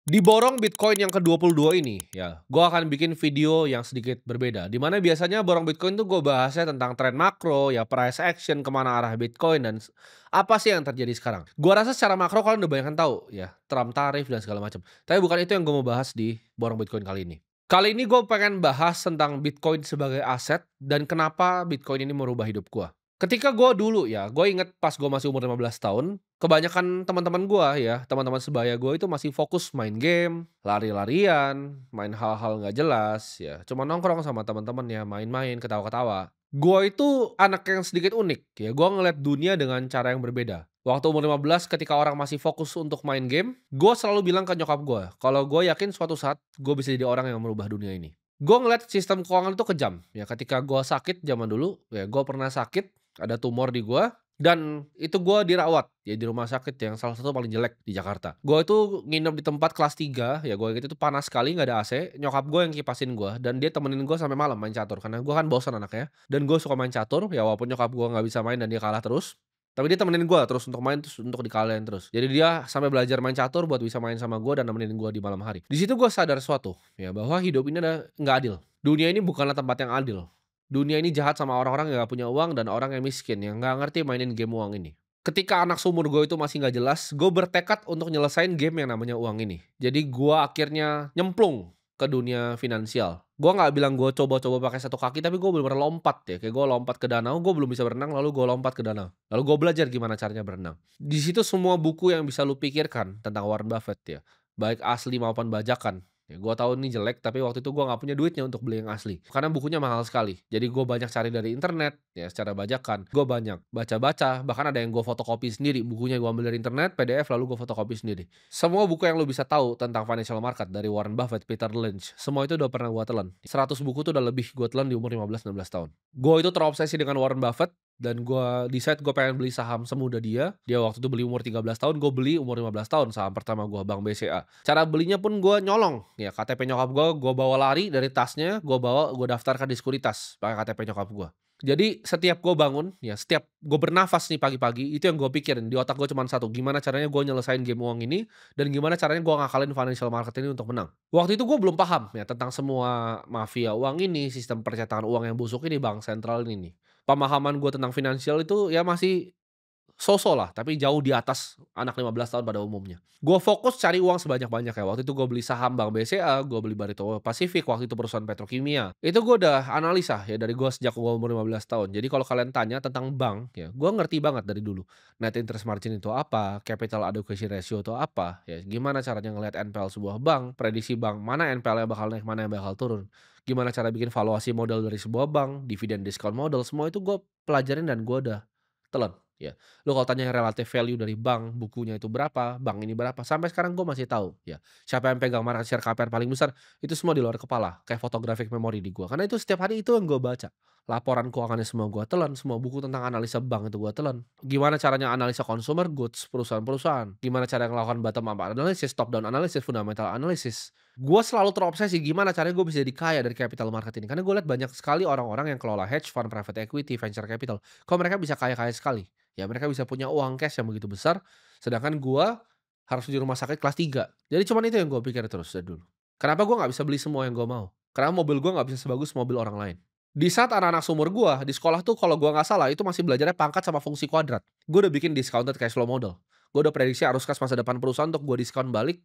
Di borong Bitcoin yang ke-22 ini, ya, gue akan bikin video yang sedikit berbeda. Di mana biasanya borong Bitcoin tuh gue bahasnya tentang tren makro, ya price action, kemana arah Bitcoin, dan apa sih yang terjadi sekarang. Gue rasa secara makro kalian udah banyak yang tahu, ya, Trump tarif dan segala macam. Tapi bukan itu yang gue mau bahas di borong Bitcoin kali ini. Kali ini gue pengen bahas tentang Bitcoin sebagai aset dan kenapa Bitcoin ini merubah hidup gue. Ketika gue dulu ya, gue inget pas gue masih umur 15 tahun, kebanyakan teman-teman gua ya, teman-teman sebaya gua itu masih fokus main game, lari-larian, main hal-hal nggak jelas, ya cuma nongkrong sama teman-teman ya, main-main, ketawa-ketawa. Gua itu anak yang sedikit unik ya, gua ngeliat dunia dengan cara yang berbeda. Waktu umur 15 ketika orang masih fokus untuk main game, gua selalu bilang ke nyokap gua, kalau gua yakin suatu saat gua bisa jadi orang yang merubah dunia ini. Gua ngeliat sistem keuangan itu kejam, ya ketika gua sakit zaman dulu, ya gua pernah sakit, ada tumor di gua, dan itu gue dirawat, ya di rumah sakit yang salah satu paling jelek di Jakarta. Gue itu nginep di tempat kelas 3 ya gue gitu itu panas sekali nggak ada AC, nyokap gue yang kipasin gue dan dia temenin gue sampai malam main catur, karena gue kan bosan anaknya, dan gue suka main catur, ya walaupun nyokap gue nggak bisa main dan dia kalah terus, tapi dia temenin gue terus untuk main, terus untuk dikalahin terus. Jadi dia sampai belajar main catur buat bisa main sama gue dan nemenin gue di malam hari. Di situ gue sadar sesuatu, ya bahwa hidup ini ada nggak adil. Dunia ini bukanlah tempat yang adil. Dunia ini jahat sama orang-orang yang nggak punya uang dan orang yang miskin, yang nggak ngerti mainin game uang ini. Ketika anak seumur gue itu masih nggak jelas, gue bertekad untuk nyelesain game yang namanya uang ini. Jadi gue akhirnya nyemplung ke dunia finansial. Gue nggak bilang gue coba-coba pakai satu kaki, tapi gue bener-bener lompat ya. Kayak gue lompat ke danau, gue belum bisa berenang, lalu gue lompat ke danau. Lalu gue belajar gimana caranya berenang. Di situ semua buku yang bisa lu pikirkan tentang Warren Buffett ya, baik asli maupun bajakan. Ya, gue tahu ini jelek, tapi waktu itu gue nggak punya duitnya untuk beli yang asli. Karena bukunya mahal sekali. Jadi gue banyak cari dari internet, ya secara bajakan. Gue banyak baca-baca, bahkan ada yang gue fotokopi sendiri. Bukunya gue ambil dari internet, PDF, lalu gue fotokopi sendiri. Semua buku yang lo bisa tahu tentang financial market, dari Warren Buffett, Peter Lynch, semua itu udah pernah gue telan. 100 buku tuh udah lebih gue telan di umur 15-16 tahun. Gue itu terobsesi dengan Warren Buffett, dan gue decide gue pengen beli saham semuda dia. Dia waktu itu beli umur 13 tahun, gue beli umur 15 tahun saham pertama gue, Bank BCA. Cara belinya pun gue nyolong, ya KTP nyokap gue bawa lari dari tasnya, gue daftarkan di Sekuritas pakai KTP nyokap gue. Jadi setiap gue bangun, ya setiap gue bernafas nih pagi-pagi, itu yang gue pikirin di otak gue cuma satu, gimana caranya gue nyelesain game uang ini, dan gimana caranya gue ngakalin financial market ini untuk menang. Waktu itu gue belum paham ya tentang semua mafia uang ini, sistem percetakan uang yang busuk ini, bank sentral ini nih. Pemahaman gue tentang finansial itu ya masih so-so lah, tapi jauh di atas anak 15 tahun pada umumnya. Gue fokus cari uang sebanyak-banyaknya. Waktu itu gue beli saham Bank BCA, gue beli Barito Pacific, waktu itu perusahaan petrokimia. Itu gue udah analisa ya dari gue sejak gue umur 15 tahun. Jadi kalau kalian tanya tentang bank, ya gue ngerti banget dari dulu. Net interest margin itu apa, capital adequacy ratio itu apa, ya gimana caranya ngelihat NPL sebuah bank, prediksi bank, mana NPL-nya bakal naik, mana yang bakal turun. Gimana cara bikin valuasi modal dari sebuah bank, dividen discount model, semua itu gue pelajarin dan gue udah telan, ya. Lu kalau tanya relative value dari bank, bukunya itu berapa, bank ini berapa, sampai sekarang gue masih tahu, ya. Siapa yang pegang market share KPR paling besar, itu semua di luar kepala, kayak photographic memory di gua. Karena itu setiap hari itu yang gue baca. Laporan keuangannya semua gue telan, semua buku tentang analisa bank itu gue telan. Gimana caranya analisa consumer goods, perusahaan-perusahaan, gimana cara melakukan bottom up analysis, top down analysis, fundamental analysis. Gue selalu terobsesi gimana caranya gue bisa jadi kaya dari capital market ini, karena gue lihat banyak sekali orang-orang yang kelola hedge fund, private equity, venture capital, kok mereka bisa kaya-kaya sekali. Ya mereka bisa punya uang cash yang begitu besar, sedangkan gua harus di rumah sakit kelas 3. Jadi cuman itu yang gua pikir terus dari dulu. Kenapa gua nggak bisa beli semua yang gua mau? Karena mobil gua nggak bisa sebagus mobil orang lain. Di saat anak-anak seumur gua, di sekolah tuh kalau gua nggak salah itu masih belajarnya pangkat sama fungsi kuadrat. Gua udah bikin discounted cash flow model. Gua udah prediksi arus kas masa depan perusahaan untuk gua diskon balik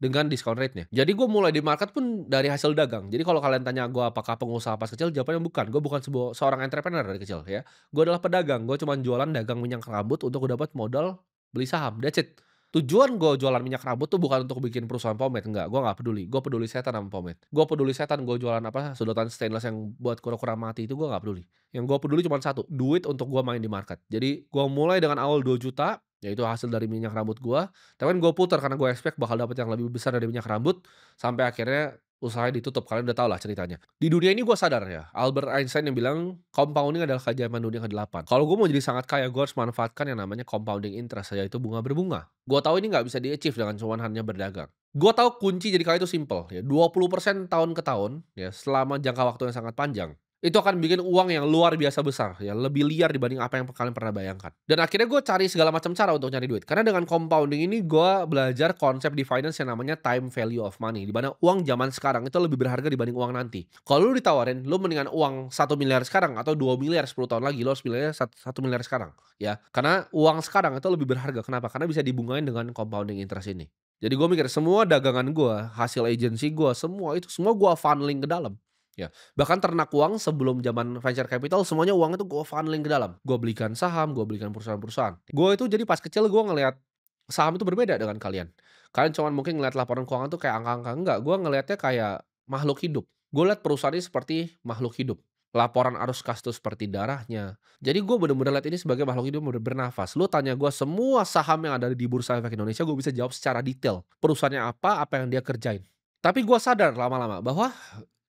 dengan diskon rate-nya. Jadi gue mulai di market pun dari hasil dagang. Jadi kalau kalian tanya gue apakah pengusaha pas kecil, jawabannya bukan. Gue bukan seorang entrepreneur dari kecil ya. Gue adalah pedagang. Gue cuma jualan dagang minyak rambut untuk gue dapat modal beli saham. That's it. Tujuan gue jualan minyak rambut tuh bukan untuk bikin perusahaan pomade, enggak. Gue nggak peduli. Gue peduli setan sama pomade. Gue peduli setan. Gue jualan apa? Sedotan stainless yang buat kura-kura mati itu gue nggak peduli. Yang gue peduli cuma satu, duit untuk gue main di market. Jadi gue mulai dengan awal 2 juta, yaitu hasil dari minyak rambut gue. Tapi kan gue putar karena gue expect bakal dapat yang lebih besar dari minyak rambut, sampai akhirnya usahanya ditutup. Kalian udah tau lah ceritanya. Di dunia ini gue sadar ya, Albert Einstein yang bilang compounding adalah keajaiban dunia ke-8. Kalau gue mau jadi sangat kaya, gue harus manfaatkan yang namanya compounding interest, yaitu bunga berbunga. Gue tahu ini nggak bisa di-achieve dengan cuma hanya berdagang. Gue tahu kunci jadi kaya itu simple ya, 20% tahun ke tahun ya, selama jangka waktu yang sangat panjang. Itu akan bikin uang yang luar biasa besar, ya lebih liar dibanding apa yang kalian pernah bayangkan. Dan akhirnya gue cari segala macam cara untuk nyari duit, karena dengan compounding ini gue belajar konsep di finance yang namanya time value of money, di mana uang zaman sekarang itu lebih berharga dibanding uang nanti. Kalau lu ditawarin, lu mendingan uang 1 miliar sekarang atau 2 miliar 10 tahun lagi, lu harus pilihnya 1 miliar sekarang, ya. Karena uang sekarang itu lebih berharga, kenapa? Karena bisa dibungain dengan compounding interest ini. Jadi gue mikir semua dagangan gue, hasil agensi gue, semua itu semua gue funneling ke dalam, ya. Bahkan ternak uang sebelum zaman venture capital semuanya uang itu gue funneling ke dalam. Gue belikan saham, gue belikan perusahaan-perusahaan. Gue itu jadi pas kecil gue ngelihat saham itu berbeda dengan kalian. Kalian cuman mungkin ngelihat laporan keuangan tuh kayak angka-angka, enggak, gue ngelihatnya kayak makhluk hidup. Gue lihat perusahaan ini seperti makhluk hidup. Laporan arus kas tuh seperti darahnya. Jadi gue bener-bener lihat ini sebagai makhluk hidup yang bernafas. Lu tanya gue semua saham yang ada di Bursa Efek Indonesia, gue bisa jawab secara detail. Perusahaannya apa yang dia kerjain. Tapi gue sadar lama-lama bahwa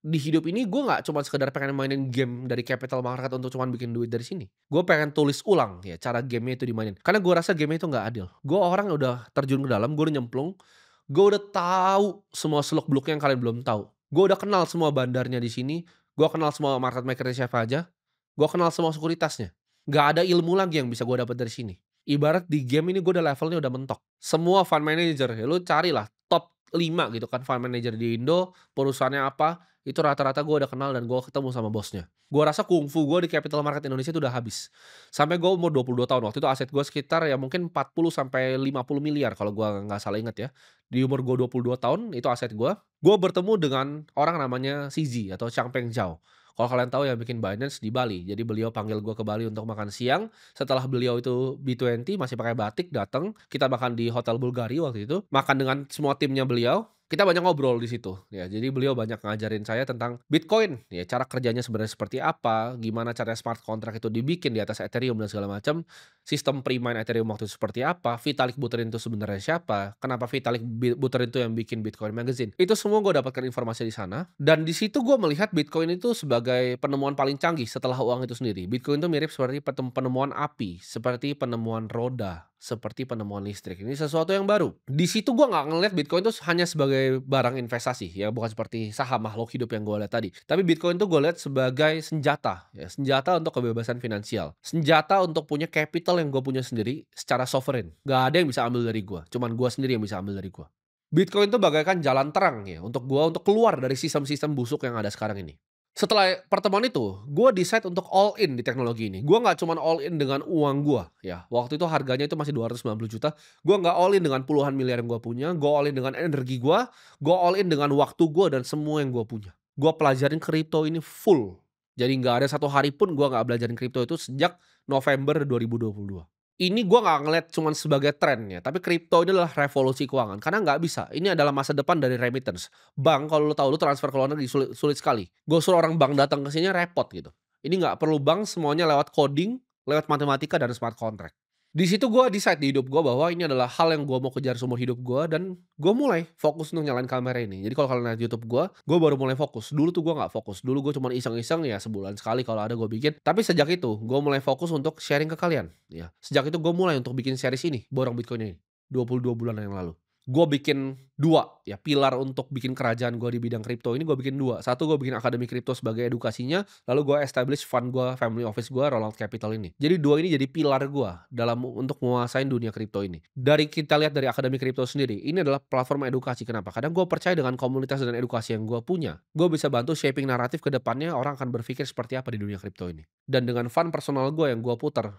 di hidup ini gue nggak cuma sekedar pengen mainin game dari capital market untuk cuman bikin duit dari sini. Gue pengen tulis ulang ya cara gamenya itu dimainin. Karena gue rasa gamenya itu nggak adil. Gue orang yang udah terjun ke dalam, gue udah nyemplung, gue udah tahu semua seluk-beluknya yang kalian belum tahu. Gue udah kenal semua bandarnya di sini, gue kenal semua market maker-nya siapa aja, gue kenal semua sekuritasnya. Nggak ada ilmu lagi yang bisa gue dapat dari sini. Ibarat di game ini gue udah levelnya udah mentok. Semua fund manager, ya lu carilah top 5 gitu kan fund manager di Indo, perusahaannya apa, itu rata-rata gue udah kenal dan gue ketemu sama bosnya. Gue rasa kungfu gue di capital market Indonesia itu udah habis. Sampai gue umur 22 tahun, waktu itu aset gue sekitar ya mungkin 40 sampai 50 miliar kalau gue nggak salah inget ya. Di umur gue 22 tahun itu aset gue. Gue bertemu dengan orang namanya CZ atau Changpeng Zhao. Kalau kalian tahu yang bikin Binance di Bali. Jadi beliau panggil gue ke Bali untuk makan siang. Setelah beliau itu B20 masih pakai batik datang, kita makan di Hotel Bulgari waktu itu. Makan dengan semua timnya beliau. Kita banyak ngobrol di situ, ya. Jadi beliau banyak ngajarin saya tentang Bitcoin, ya cara kerjanya sebenarnya seperti apa, gimana cara smart contract itu dibikin di atas Ethereum dan segala macam, sistem pre-mine Ethereum waktu itu seperti apa, Vitalik Buterin itu sebenarnya siapa, kenapa Vitalik Buterin itu yang bikin Bitcoin Magazine. Itu semua gue dapatkan informasi di sana, dan di situ gue melihat Bitcoin itu sebagai penemuan paling canggih setelah uang itu sendiri. Bitcoin itu mirip seperti penemuan api, seperti penemuan roda, seperti penemuan listrik. Ini sesuatu yang baru. Di situ gua nggak ngelihat Bitcoin itu hanya sebagai barang investasi, ya bukan seperti saham makhluk hidup yang gua lihat tadi. Tapi Bitcoin tuh gue lihat sebagai senjata, ya senjata untuk kebebasan finansial. Senjata untuk punya capital yang gue punya sendiri secara sovereign. Nggak ada yang bisa ambil dari gua, cuman gua sendiri yang bisa ambil dari gua. Bitcoin itu bagaikan jalan terang ya untuk gua untuk keluar dari sistem-sistem busuk yang ada sekarang ini. Setelah pertemuan itu, gue decide untuk all in di teknologi ini. Gue nggak cuman all in dengan uang gue, ya. Waktu itu harganya itu masih 290 juta. Gue nggak all in dengan puluhan miliar yang gue punya. Gue all in dengan energi gue. Gue all in dengan waktu gue dan semua yang gue punya. Gue pelajarin kripto ini full. Jadi nggak ada satu hari pun gue nggak belajarin kripto itu sejak November 2022. Ini gue nggak ngeliat cuman sebagai tren ya, tapi kripto ini adalah revolusi keuangan. Karena nggak bisa, ini adalah masa depan dari remittance. Bank kalau lu tahu, lu transfer ke luar negeri sulit sulit sekali. Gue suruh orang bank datang ke sini repot gitu. Ini nggak perlu bank, semuanya lewat coding, lewat matematika dan smart contract. Di situ gue decide di hidup gue bahwa ini adalah hal yang gue mau kejar seumur hidup gue dan gue mulai fokus untuk nyalain kamera ini. Jadi kalau kalian lihat YouTube gue baru mulai fokus. Dulu tuh gue nggak fokus. Dulu gue cuma iseng-iseng ya sebulan sekali kalau ada gue bikin. Tapi sejak itu gue mulai fokus untuk sharing ke kalian. Ya, sejak itu gue mulai untuk bikin series ini, Borong Bitcoin ini. 22 bulan yang lalu. Gue bikin 2 ya pilar untuk bikin kerajaan gue di bidang kripto ini gue bikin 2. Satu gue bikin akademi kripto sebagai edukasinya, lalu gue establish fund gue, family office gue, Rollout Capital ini. Jadi 2 ini jadi pilar gue dalam untuk menguasain dunia kripto ini. Dari kita lihat dari akademi kripto sendiri, ini adalah platform edukasi. Kenapa? Karena gue percaya dengan komunitas dan edukasi yang gue punya, gue bisa bantu shaping naratif ke depannya orang akan berpikir seperti apa di dunia kripto ini. Dan dengan fund personal gue yang gue puter,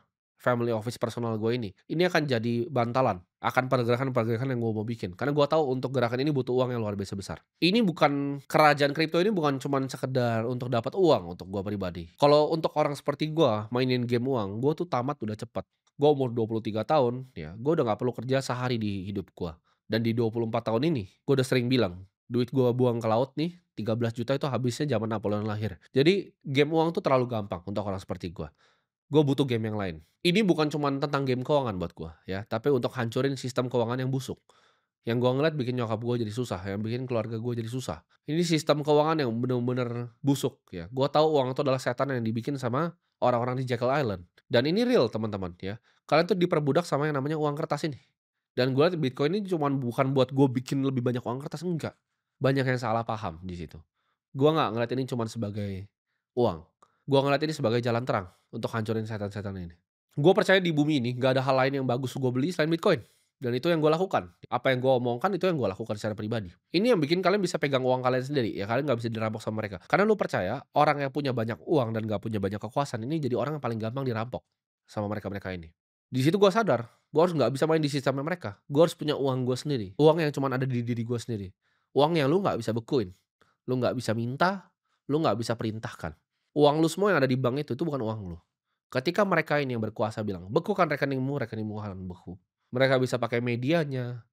family office personal gue ini akan jadi bantalan akan pergerakan-pergerakan yang gue mau bikin. Karena gue tahu untuk gerakan ini butuh uang yang luar biasa besar. Ini bukan kerajaan kripto ini bukan cuman sekedar untuk dapat uang untuk gue pribadi. Kalau untuk orang seperti gue mainin game uang, gue tuh tamat udah cepet. Gue umur 23 tahun, ya gue udah gak perlu kerja sehari di hidup gue. Dan di 24 tahun ini, gue udah sering bilang, duit gue buang ke laut nih, 13 juta itu habisnya zaman Napoleon lahir. Jadi game uang tuh terlalu gampang untuk orang seperti gue. Gue butuh game yang lain. Ini bukan cuman tentang game keuangan buat gue, ya, tapi untuk hancurin sistem keuangan yang busuk. Yang gue ngeliat bikin nyokap gue jadi susah, yang bikin keluarga gue jadi susah. Ini sistem keuangan yang bener-bener busuk, ya. Gue tahu uang itu adalah setan yang dibikin sama orang-orang di Jekyll Island. Dan ini real teman-teman, ya. Kalian tuh diperbudak sama yang namanya uang kertas ini. Dan gue liat Bitcoin ini cuman bukan buat gue bikin lebih banyak uang kertas, enggak. Banyak yang salah paham di situ. Gue nggak ngeliat ini cuman sebagai uang. Gua ngeliat ini sebagai jalan terang untuk hancurin setan-setan ini. Gue percaya di bumi ini nggak ada hal lain yang bagus gue beli selain Bitcoin. Dan itu yang gue lakukan. Apa yang gue omongkan itu yang gue lakukan secara pribadi. Ini yang bikin kalian bisa pegang uang kalian sendiri. Ya kalian nggak bisa dirampok sama mereka. Karena lu percaya orang yang punya banyak uang dan nggak punya banyak kekuasaan ini jadi orang yang paling gampang dirampok sama mereka-mereka ini. Di situ gue sadar, gue harus nggak bisa main di sistemnya mereka. Gue harus punya uang gue sendiri. Uang yang cuma ada di diri gue sendiri. Uang yang lu nggak bisa bekuin. Lu nggak bisa minta, lu nggak bisa perintahkan. Uang lu semua yang ada di bank itu bukan uang lu. Ketika mereka ini yang berkuasa bilang, "Bekukan rekeningmu akan beku." Mereka bisa pakai medianya,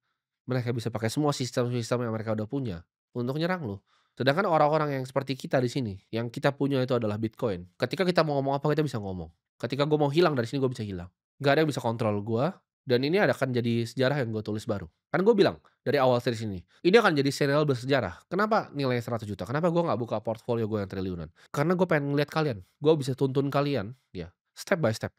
mereka bisa pakai semua sistem-sistem yang mereka udah punya untuk nyerang lu. Sedangkan orang-orang yang seperti kita di sini, yang kita punya itu adalah Bitcoin. Ketika kita mau ngomong apa, kita bisa ngomong. Ketika gue mau hilang dari sini, gue bisa hilang. Gak ada yang bisa kontrol gue, dan ini akan jadi sejarah yang gue tulis baru. Kan gue bilang, dari awal series ini akan jadi serial bersejarah. Kenapa nilainya 100 juta? Kenapa gue nggak buka portfolio gue yang triliunan? Karena gue pengen ngeliat kalian. Gue bisa tuntun kalian, ya, step by step.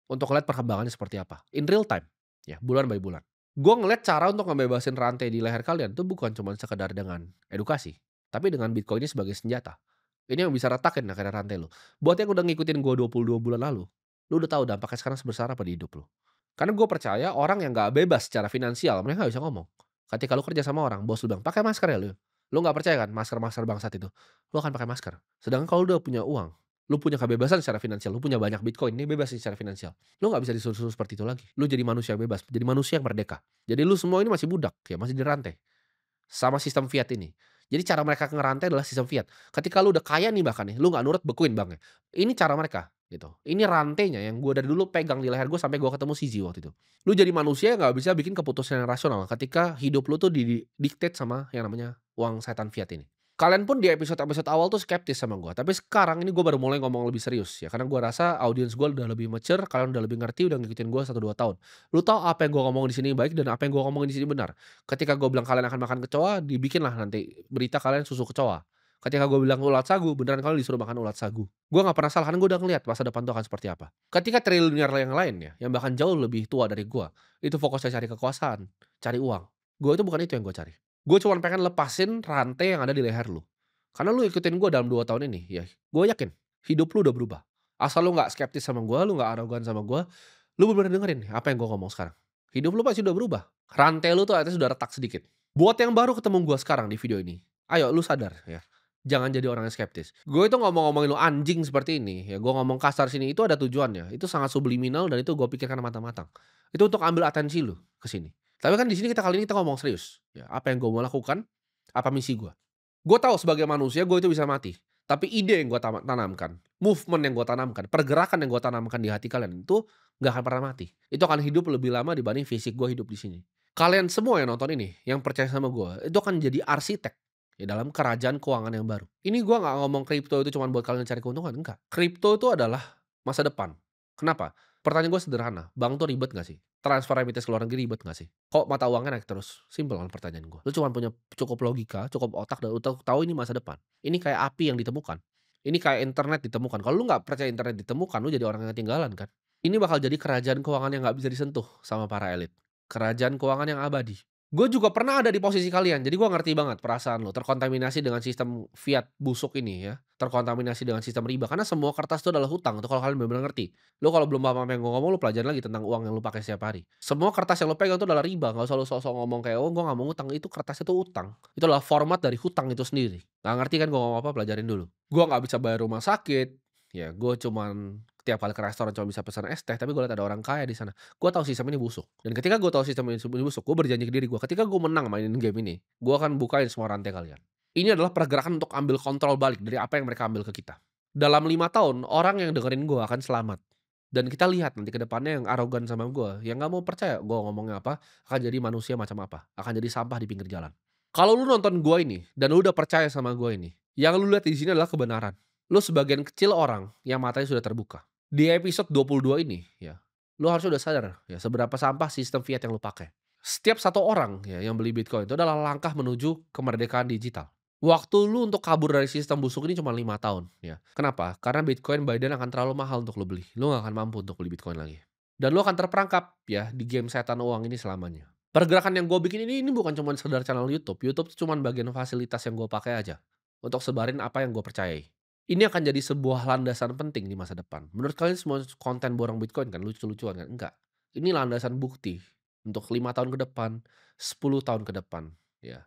Untuk ngeliat perkembangannya seperti apa, in real time, ya, bulan by bulan. Gue ngeliat cara untuk ngebebasin rantai di leher kalian tuh bukan cuma sekedar dengan edukasi, tapi dengan Bitcoin ini sebagai senjata. Ini yang bisa retakin akhirnya rantai lu. Buat yang udah ngikutin gue 22 bulan lalu, lu udah tahu dampaknya sekarang sebesar apa di hidup lu. Karena gue percaya orang yang nggak bebas secara finansial, mereka nggak bisa ngomong. Ketika lu kerja sama orang, bos lu bilang, "Pakai masker ya lu." Lu nggak percaya kan masker-masker bangsat itu, lu akan pakai masker. Sedangkan kalau lu udah punya uang, lu punya kebebasan secara finansial, lu punya banyak Bitcoin, ini bebas nih secara finansial. Lu nggak bisa disuruh-suruh seperti itu lagi. Lu jadi manusia yang bebas, jadi manusia yang merdeka. Jadi lu semua ini masih budak, ya masih dirantai sama sistem fiat ini. Jadi cara mereka ngerantai adalah sistem fiat. Ketika lu udah kaya nih bahkan nih, lu nggak nurut, bekuin banknya. Ini cara mereka, gitu. Ini rantainya yang gue dari dulu pegang di leher gue sampai gue ketemu CZ waktu itu. Lu jadi manusia yang nggak bisa bikin keputusan yang rasional ketika hidup lu tuh didiktate sama yang namanya uang setan fiat ini. Kalian pun di episode-episode awal tuh skeptis sama gue, tapi sekarang ini gue baru mulai ngomong lebih serius ya, karena gue rasa audiens gue udah lebih mature, kalian udah lebih ngerti, udah ngikutin gue 1, 2 tahun. Lu tahu apa yang gue ngomongin di sini baik dan apa yang gue ngomongin di sini benar. Ketika gue bilang kalian akan makan kecoa, dibikinlah nanti berita kalian susu kecoa. Ketika gue bilang ulat sagu, beneran kalian disuruh makan ulat sagu. Gue nggak pernah salah, karena gue udah ngeliat masa depan tuh akan seperti apa. Ketika triliuner yang lain ya, yang bahkan jauh lebih tua dari gue, itu fokusnya cari kekuasaan, cari uang. Gue itu bukan itu yang gue cari. Gue cuma pengen lepasin rantai yang ada di leher lu. Karena lu ikutin gue dalam 2 tahun ini, ya gue yakin hidup lu udah berubah. Asal lu nggak skeptis sama gue, lu nggak arogan sama gue, lu bener-bener dengerin nih apa yang gue ngomong sekarang. Hidup lu pasti udah berubah. Rantai lu tuh akhirnya sudah retak sedikit. Buat yang baru ketemu gue sekarang di video ini, ayo lu sadar ya. Jangan jadi orang yang skeptis. Gue itu ngomong-ngomongin lu anjing seperti ini, ya gue ngomong kasar sini itu ada tujuannya. Itu sangat subliminal dan itu gue pikirkan matang-matang. Itu untuk ambil atensi lu ke sini. Tapi kan di sini kali ini kita ngomong serius. Ya, apa yang gue mau lakukan, apa misi gue. Gue tahu sebagai manusia gue itu bisa mati. Tapi ide yang gue tanamkan, movement yang gue tanamkan, pergerakan yang gue tanamkan di hati kalian itu nggak akan pernah mati. Itu akan hidup lebih lama dibanding fisik gue hidup di sini. Kalian semua yang nonton ini, yang percaya sama gue, itu akan jadi arsitek ya dalam kerajaan keuangan yang baru. Ini gue nggak ngomong kripto itu cuma buat kalian cari keuntungan, enggak. Kripto itu adalah masa depan. Kenapa? Pertanyaan gue sederhana, bank tuh ribet gak sih? Transfer remittance ke luar negeri ribet gak sih? Kok mata uangnya naik terus? Simpel kan pertanyaan gue. Lu cuma punya cukup logika, cukup otak, dan untuk tahu ini masa depan. Ini kayak api yang ditemukan. Ini kayak internet ditemukan. Kalau lu nggak percaya internet ditemukan, lu jadi orang yang ketinggalan kan? Ini bakal jadi kerajaan keuangan yang nggak bisa disentuh sama para elit. Kerajaan keuangan yang abadi. Gue juga pernah ada di posisi kalian, jadi gue ngerti banget perasaan lo, terkontaminasi dengan sistem fiat busuk ini ya, terkontaminasi dengan sistem riba, karena semua kertas itu adalah hutang, itu kalau kalian bener-bener ngerti. Lo kalau belum paham apa yang gue ngomong, lo pelajarin lagi tentang uang yang lo pakai setiap hari. Semua kertas yang lo pegang itu adalah riba, nggak usah lo sok-sok ngomong kayak, "Oh gue nggak mau ngutang," itu kertas itu utang. Itu adalah format dari hutang itu sendiri. Nggak ngerti kan gue ngomong apa, pelajarin dulu. Gue nggak bisa bayar rumah sakit, ya gue cuman tiap kali ke restoran cuma bisa pesan es teh, tapi gue liat ada orang kaya di sana. Gue tahu sistem ini busuk, dan ketika gue tahu sistem ini busuk, gue berjanji ke diri gue, ketika gue menang mainin game ini, gue akan bukain semua rantai kalian. Ini adalah pergerakan untuk ambil kontrol balik dari apa yang mereka ambil ke kita. Dalam 5 tahun, orang yang dengerin gue akan selamat. Dan kita lihat nanti ke depannya yang arogan sama gue, yang nggak mau percaya gue ngomongnya apa, akan jadi manusia macam apa, akan jadi sampah di pinggir jalan. Kalau lu nonton gue ini, dan lu udah percaya sama gue ini, yang lu lihat di sini adalah kebenaran. Lu sebagian kecil orang yang matanya sudah terbuka. Di episode 22 ini ya, lu harusnya udah sadar ya seberapa sampah sistem fiat yang lu pakai. Setiap satu orang ya yang beli Bitcoin itu adalah langkah menuju kemerdekaan digital. Waktu lu untuk kabur dari sistem busuk ini cuma 5 tahun ya. Kenapa? Karena Bitcoin by then akan terlalu mahal untuk lu beli. Lu gak akan mampu untuk beli Bitcoin lagi. Dan lu akan terperangkap ya di game setan uang ini selamanya. Pergerakan yang gue bikin ini bukan cuma sekedar channel YouTube. YouTube itu cuma bagian fasilitas yang gue pakai aja untuk sebarin apa yang gue percayai. Ini akan jadi sebuah landasan penting di masa depan. Menurut kalian semua konten borong Bitcoin kan lucu-lucuan kan? Enggak. Ini landasan bukti untuk 5 tahun ke depan, 10 tahun ke depan, ya.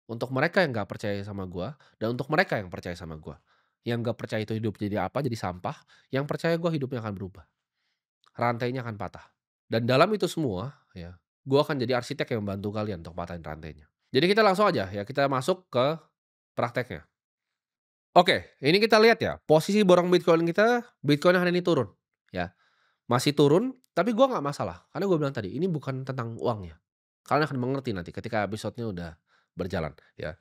Untuk mereka yang nggak percaya sama gua, dan untuk mereka yang percaya sama gua. Yang nggak percaya itu hidup jadi apa, jadi sampah, yang percaya gua hidupnya akan berubah. Rantainya akan patah. Dan dalam itu semua, ya, gua akan jadi arsitek yang membantu kalian untuk patahin rantainya. Jadi kita langsung aja ya, kita masuk ke prakteknya. Oke, ini kita lihat ya, posisi borong Bitcoin kita, Bitcoin hari ini turun, ya. Masih turun, tapi gua nggak masalah, karena gua bilang tadi, ini bukan tentang uangnya. Kalian akan mengerti nanti ketika episode-nya udah berjalan, ya.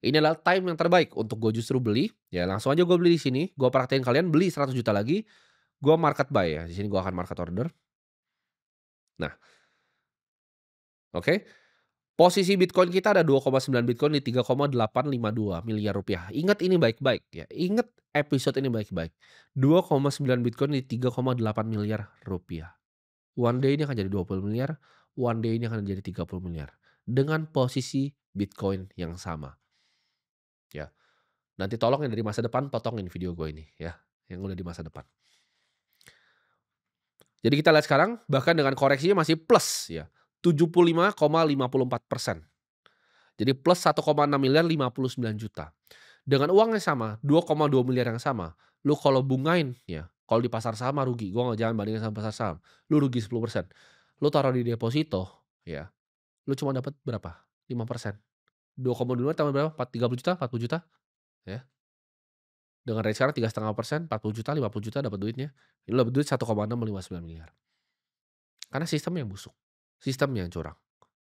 Ini adalah time yang terbaik untuk gue justru beli, ya langsung aja gue beli di sini, gue praktekin kalian beli 100 juta lagi, gue market buy ya, di sini gue akan market order. Nah, oke. Posisi Bitcoin kita ada 2,9 Bitcoin di 3,852 miliar rupiah. Ingat ini baik-baik ya, ingat episode ini baik-baik. 2,9 Bitcoin di 3,8 miliar rupiah. One day ini akan jadi 20 miliar, one day ini akan jadi 30 miliar. Dengan posisi Bitcoin yang sama, ya. Nanti tolong yang dari masa depan potongin video gue ini ya, yang udah di masa depan. Jadi kita lihat sekarang bahkan dengan koreksinya masih plus ya, 75,54%. Jadi plus 1,6 miliar 59 juta. Dengan uang yang sama, 2,2 miliar yang sama, lu kalau bungain ya, kalau di pasar saham mah rugi, gua nggak jangan bandingin sama pasar saham, lu rugi 10%. Lu taruh di deposito ya, lu cuma dapat berapa? 5%. 2,2 tambah berapa? 30 juta, 40 juta ya. Dengan rate sekarang 3,5%, 40 juta, 50 juta dapat duitnya. Lu dapat duit 1,659 miliar. Karena sistemnya yang busuk, sistemnya yang curang.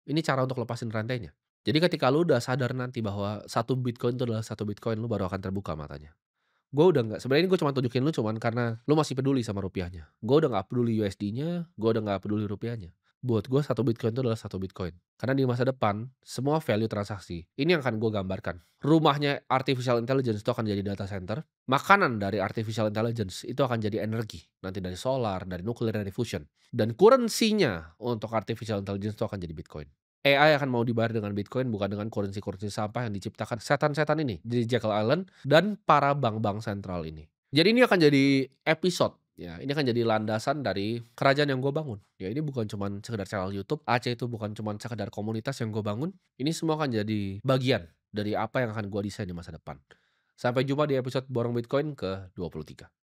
Ini cara untuk lepasin rantainya. Jadi ketika lu udah sadar nanti bahwa satu Bitcoin itu adalah satu Bitcoin, lu baru akan terbuka matanya. Gue udah nggak sebenarnya ini gue cuma tunjukin lu cuman karena lu masih peduli sama rupiahnya. Gue udah nggak peduli USD-nya, gue udah nggak peduli rupiahnya. Buat gue satu Bitcoin itu adalah satu Bitcoin. Karena di masa depan, semua value transaksi, ini yang akan gue gambarkan. Rumahnya artificial intelligence itu akan jadi data center. Makanan dari artificial intelligence itu akan jadi energi. Nanti dari solar, dari nuklir, dari fusion. Dan currency-nya untuk artificial intelligence itu akan jadi Bitcoin. AI akan mau dibayar dengan Bitcoin bukan dengan currency-currency sampah yang diciptakan setan-setan ini di Jekyll Island dan para bank-bank sentral ini. Jadi ini akan jadi episode ya, ini akan jadi landasan dari kerajaan yang gue bangun. Ya ini bukan cuman sekedar channel YouTube, Aceh itu bukan cuman sekedar komunitas yang gue bangun. Ini semua akan jadi bagian dari apa yang akan gue desain di masa depan. Sampai jumpa di episode Borong Bitcoin ke-23.